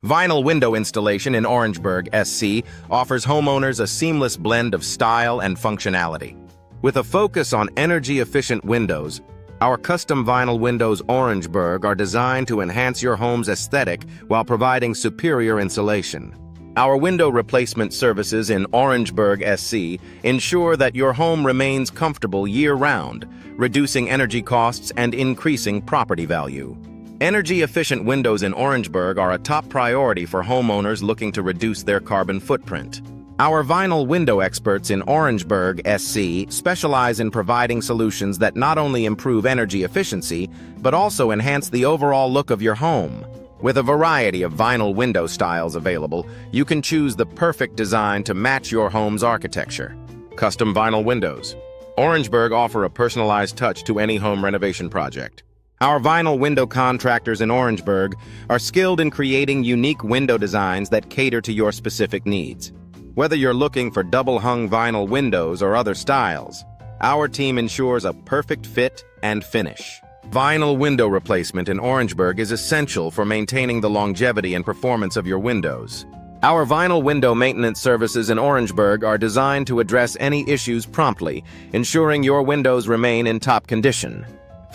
Vinyl window installation in Orangeburg, SC, offers homeowners a seamless blend of style and functionality. With a focus on energy-efficient windows, our custom vinyl windows Orangeburg are designed to enhance your home's aesthetic while providing superior insulation. Our window replacement services in Orangeburg, SC, ensure that your home remains comfortable year-round, reducing energy costs and increasing property value. Energy-efficient windows in Orangeburg are a top priority for homeowners looking to reduce their carbon footprint. Our vinyl window experts in Orangeburg, SC, specialize in providing solutions that not only improve energy efficiency, but also enhance the overall look of your home. With a variety of vinyl window styles available, you can choose the perfect design to match your home's architecture. Custom vinyl windows. Orangeburg offer a personalized touch to any home renovation project. Our vinyl window contractors in Orangeburg are skilled in creating unique window designs that cater to your specific needs. Whether you're looking for double-hung vinyl windows or other styles, our team ensures a perfect fit and finish. Vinyl window replacement in Orangeburg is essential for maintaining the longevity and performance of your windows. Our vinyl window maintenance services in Orangeburg are designed to address any issues promptly, ensuring your windows remain in top condition.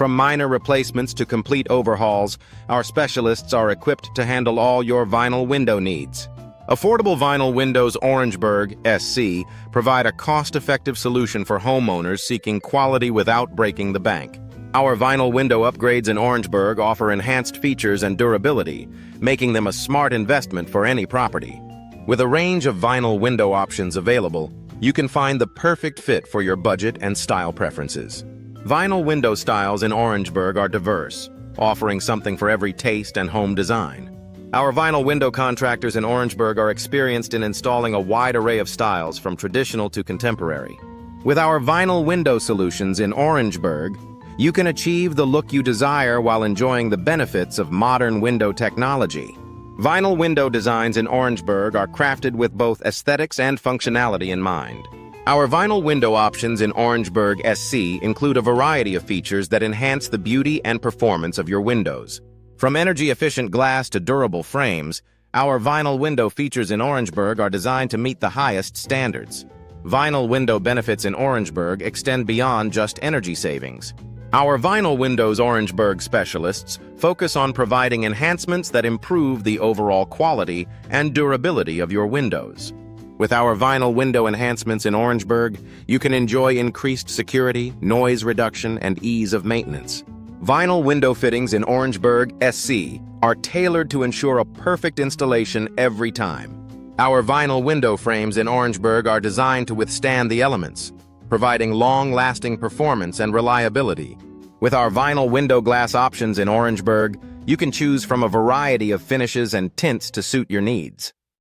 From minor replacements to complete overhauls, our specialists are equipped to handle all your vinyl window needs. Affordable Vinyl Windows Orangeburg, SC, provide a cost-effective solution for homeowners seeking quality without breaking the bank. Our vinyl window upgrades in Orangeburg offer enhanced features and durability, making them a smart investment for any property. With a range of vinyl window options available, you can find the perfect fit for your budget and style preferences. Vinyl window styles in Orangeburg are diverse, offering something for every taste and home design. Our vinyl window contractors in Orangeburg are experienced in installing a wide array of styles from traditional to contemporary. With our vinyl window solutions in Orangeburg, you can achieve the look you desire while enjoying the benefits of modern window technology. Vinyl window designs in Orangeburg are crafted with both aesthetics and functionality in mind. Our vinyl window options in Orangeburg, SC include a variety of features that enhance the beauty and performance of your windows. From energy-efficient glass to durable frames, our vinyl window features in Orangeburg are designed to meet the highest standards. Vinyl window benefits in Orangeburg extend beyond just energy savings. Our Vinyl Windows Orangeburg specialists focus on providing enhancements that improve the overall quality and durability of your windows. With our vinyl window enhancements in Orangeburg, you can enjoy increased security, noise reduction, and ease of maintenance. Vinyl window fittings in Orangeburg, SC, are tailored to ensure a perfect installation every time. Our vinyl window frames in Orangeburg are designed to withstand the elements, providing long-lasting performance and reliability. With our vinyl window glass options in Orangeburg, you can choose from a variety of finishes and tints to suit your needs.